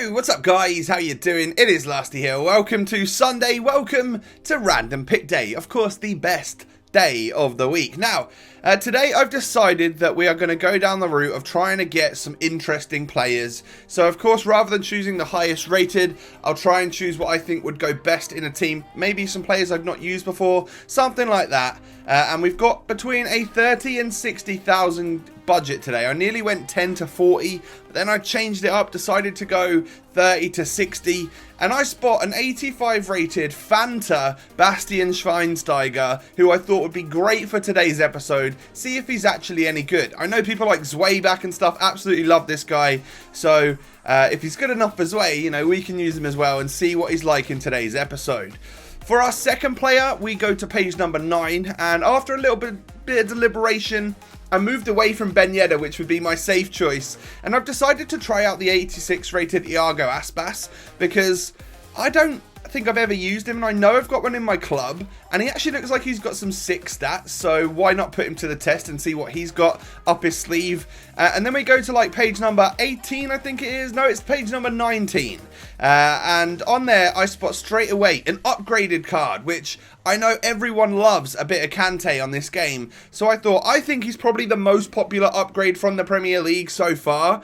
Yo, what's up guys? How you doing? It is Lasty here. Welcome to Sunday. Welcome to Random Pick Day. Of course, the best day of the week. Now, today I've decided that we are going to go down the route of trying to get some interesting players. So of course, rather than choosing the highest rated, I'll try and choose what I think would go best in a team. Maybe some players I've not used before, something like that. And we've got between a 30 and 60,000 budget today. I nearly went 10 to 40, but then I changed it up, decided to go 30 to 60, and I spot an 85 rated Fanta Bastian Schweinsteiger, who I thought would be great for today's episode. See if he's actually any good. I know people like Zwayback and stuff absolutely love this guy, so if he's good enough for Zway, you know, we can use him as well and see what he's like in today's episode. For our second player, we go to page number 9, and after a little bit of deliberation, I moved away from Ben Yedder, which would be my safe choice, and I've decided to try out the 86 rated Iago Aspas because I don't think I've ever used him, and I know I've got one in my club, and he actually looks like he's got some sick stats, so why not put him to the test and see what he's got up his sleeve. And then we go to like page number 18, I think it is. No, it's page number 19. And on there, I spot straight away an upgraded card, which I know everyone loves a bit of Kante on this game. So I think he's probably the most popular upgrade from the Premier League so far,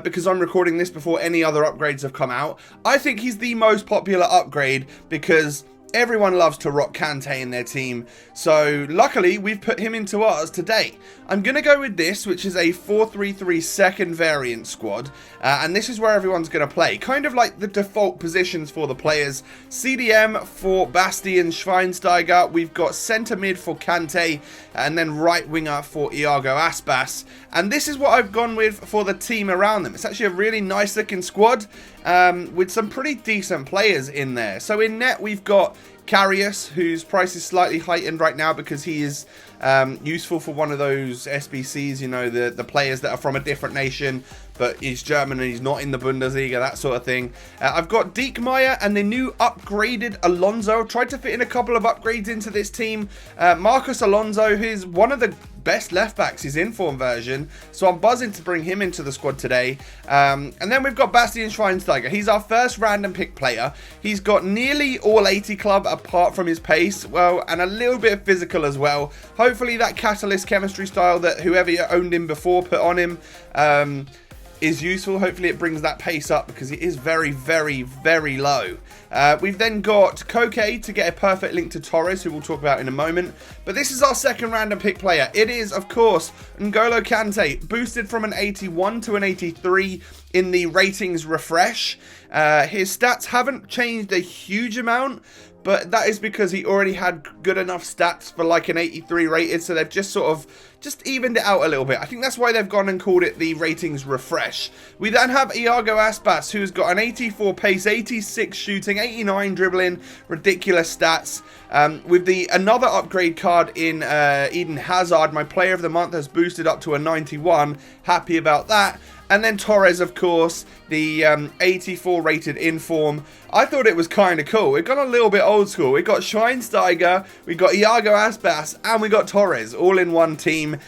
because I'm recording this before any other upgrades have come out. I think he's the most popular upgrade because everyone loves to rock Kante in their team, so luckily we've put him into ours today. I'm going to go with this, which is a 4-3-3 second variant squad, and this is where everyone's going to play. Kind of like the default positions for the players. CDM for Bastian Schweinsteiger, we've got centre mid for Kante, and then right winger for Iago Aspas. And this is what I've gone with for the team around them. It's actually a really nice looking squad, with some pretty decent players in there. So in net, we've got Karius, whose price is slightly heightened right now because he is useful for one of those SBCs, you know, the players that are from a different nation, but he's German and he's not in the Bundesliga, that sort of thing. I've got Diekmeyer and the new upgraded Alonso. I've tried to fit in a couple of upgrades into this team. Marcus Alonso, who's one of the best left backs, his inform version, so I'm buzzing to bring him into the squad today. And then we've got Bastian Schweinsteiger. He's our first random pick player. He's got nearly all 80 club apart from his pace, well, and a little bit of physical as well. Hopefully that catalyst chemistry style that whoever owned him before put on him is useful. Hopefully it brings that pace up because it is very, very, very low. We've then got Koke to get a perfect link to Torres, who we'll talk about in a moment. But this is our second random pick player. It is, of course, N'Golo Kante, boosted from an 81 to an 83 in the ratings refresh. His stats haven't changed a huge amount, but that is because he already had good enough stats for like an 83 rated, so they've just sort of evened it out a little bit. I think that's why they've gone and called it the ratings refresh. We then have Iago Aspas, who's got an 84 pace, 86 shooting, 89 dribbling, ridiculous stats. With another upgrade card in Eden Hazard, my player of the month has boosted up to a 91. Happy about that. And then Torres, of course, the 84 rated inform. I thought it was kind of cool. It got a little bit old school. We got Schweinsteiger, we got Iago Aspas, and we got Torres all in one team.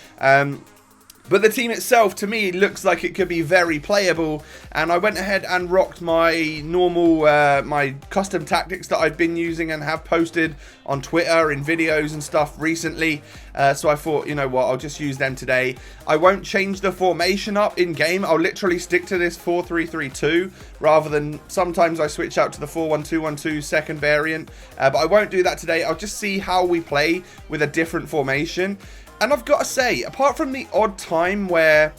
But the team itself, to me, looks like it could be very playable. And I went ahead and rocked my normal, my custom tactics that I've been using and have posted on Twitter in videos and stuff recently. So I thought, you know what, I'll just use them today. I won't change the formation up in game. I'll literally stick to this 4-3-3-2 rather than sometimes I switch out to the 4-1-2-1-2 second variant. But I won't do that today. I'll just see how we play with a different formation. And I've got to say, apart from the odd time where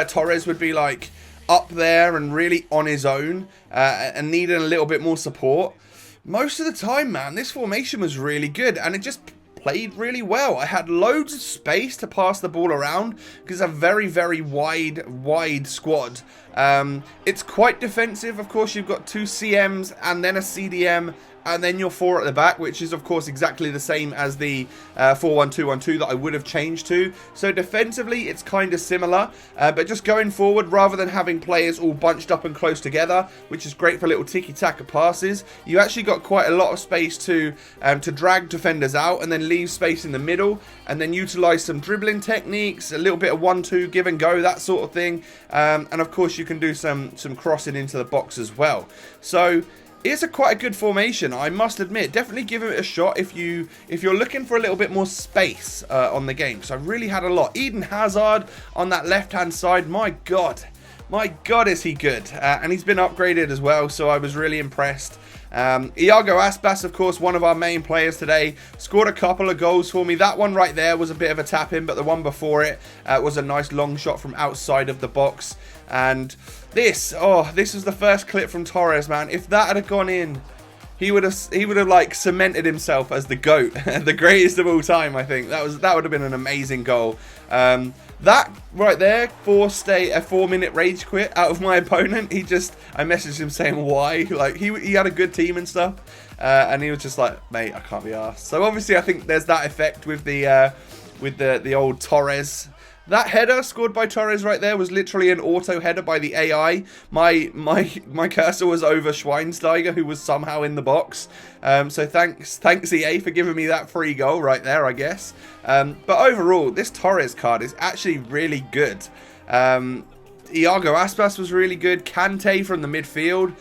Torres would be like up there and really on his own and needing a little bit more support, most of the time, man, this formation was really good and it just played really well. I had loads of space to pass the ball around because it's a very, very wide squad. It's quite defensive. Of course, you've got two CMs and then a CDM and then your 4 at the back, which is of course exactly the same as the 4-1-2-1-2 that I would have changed to. So defensively it's kind of similar, but just going forward, rather than having players all bunched up and close together, which is great for little tiki-taka passes, you actually got quite a lot of space to drag defenders out and then leave space in the middle, and then utilize some dribbling techniques, a little bit of 1-2 give and go, that sort of thing, and of course you can do some crossing into the box as well. So it's quite a good formation, I must admit. Definitely give it a shot if you're looking for a little bit more space on the game. So I really had a lot. Eden Hazard on that left-hand side, my God is he good. And he's been upgraded as well, so I was really impressed. Iago Aspas, of course, one of our main players today, scored a couple of goals for me. That one right there was a bit of a tap-in, but the one before it was a nice long shot from outside of the box. And this was the first clip from Torres, man. If that had gone in, he would have like cemented himself as the GOAT, the greatest of all time. I think that would have been an amazing goal. That right there forced a 4-minute rage quit out of my opponent. I messaged him saying why. Like he had a good team and stuff, and he was just like, mate, I can't be arsed. So obviously I think there's that effect with the old Torres. That header scored by Torres right there was literally an auto header by the AI. My cursor was over Schweinsteiger, who was somehow in the box. So thanks EA for giving me that free goal right there, I guess. But overall, this Torres card is actually really good. Iago Aspas was really good. Kante from the midfield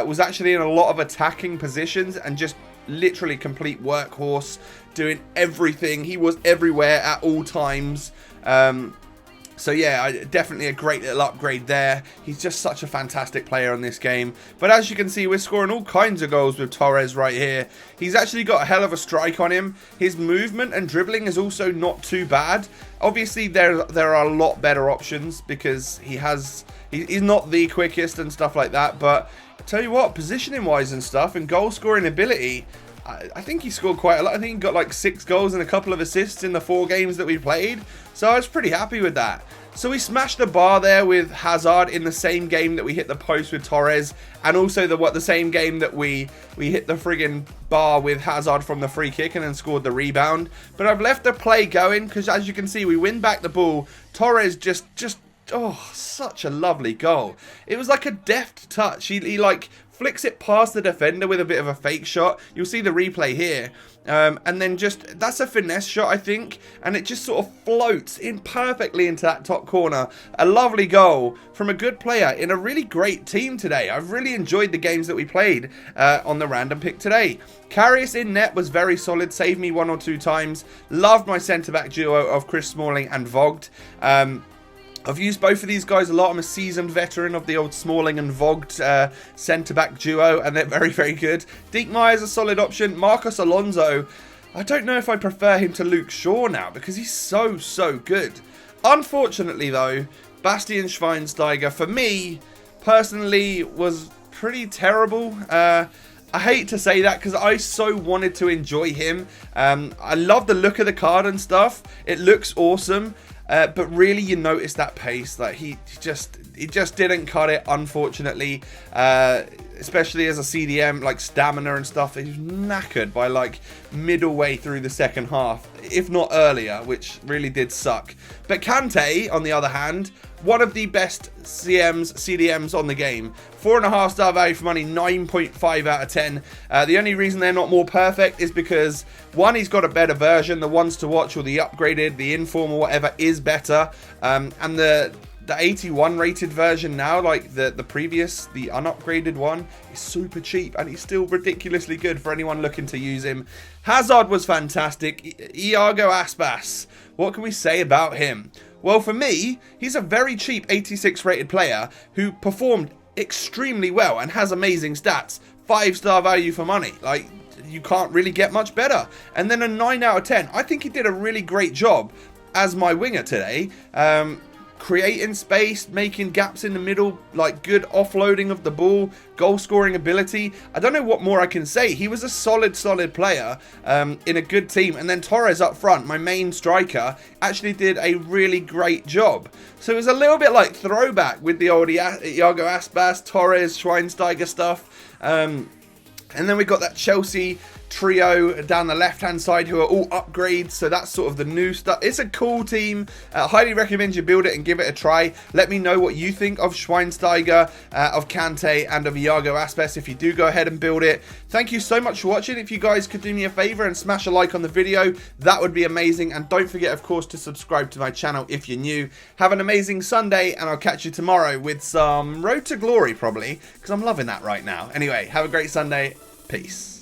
was actually in a lot of attacking positions and just literally complete workhorse, doing everything. He was everywhere at all times. So yeah, definitely a great little upgrade there. He's just such a fantastic player on this game. But as you can see, we're scoring all kinds of goals with Torres right here. He's actually got a hell of a strike on him. His movement and dribbling is also not too bad. Obviously, there are a lot better options because he's not the quickest and stuff like that. But I tell you what, positioning wise and stuff and goal scoring ability, I think he scored quite a lot. I think he got like 6 goals and a couple of assists in the 4 games that we played. So I was pretty happy with that. So we smashed the bar there with Hazard in the same game that we hit the post with Torres. And also the same game that we hit the friggin' bar with Hazard from the free kick and then scored the rebound. But I've left the play going because as you can see, we win back the ball. Torres just oh, such a lovely goal. It was like a deft touch. He like flicks it past the defender with a bit of a fake shot. You'll see the replay here. And then that's a finesse shot, I think. And it just sort of floats in perfectly into that top corner. A lovely goal from a good player in a really great team today. I've really enjoyed the games that we played on the random pick today. Karius in net was very solid. Saved me 1 or 2 times. Loved my centre-back duo of Chris Smalling and Vogt. I've used both of these guys a lot. I'm a seasoned veteran of the old Smalling and Vogt centre-back duo, and they're very, very good. Diekmeyer's a solid option. Marcos Alonso, I don't know if I prefer him to Luke Shaw now because he's so good. Unfortunately, though, Bastian Schweinsteiger, for me, personally, was pretty terrible. I hate to say that because I so wanted to enjoy him. I love the look of the card and stuff. It looks awesome. But really, you notice that pace. Like he just didn't cut it, unfortunately. Especially as a CDM, like stamina and stuff. He was knackered by like middle way through the second half, if not earlier, which really did suck. But Kante, on the other hand, one of the best CDMs on the game. 4.5 star value for money, 9.5 out of 10. The only reason they're not more perfect is because, one, he's got a better version. The ones to watch or the upgraded, the inform or whatever is better. And the 81 rated version now, like the unupgraded one, is super cheap and he's still ridiculously good for anyone looking to use him. Hazard was fantastic. Iago Aspas, what can we say about him? Well, for me, he's a very cheap 86 rated player who performed extremely well and has amazing stats. 5-star value for money. Like, you can't really get much better. And then a 9 out of 10. I think he did a really great job as my winger today. Creating space, making gaps in the middle, like good offloading of the ball, goal scoring ability. I don't know what more I can say. He was a solid player in a good team. And then Torres up front, my main striker, actually did a really great job. So it was a little bit like throwback with the old Iago Aspas, Torres, Schweinsteiger stuff. And then we've got that Chelsea trio down the left-hand side who are all upgrades, so that's sort of the new stuff. It's a cool team. Highly recommend you build it and give it a try. Let me know what you think of Schweinsteiger, of Kante, and of Iago Aspas if you do go ahead and build it. Thank you so much for watching. If you guys could do me a favor and smash a like on the video, that would be amazing. And don't forget, of course, to subscribe to my channel if you're new. Have an amazing Sunday, and I'll catch you tomorrow with some Road to Glory, probably, because I'm loving that right now. Anyway, have a great Sunday. Peace.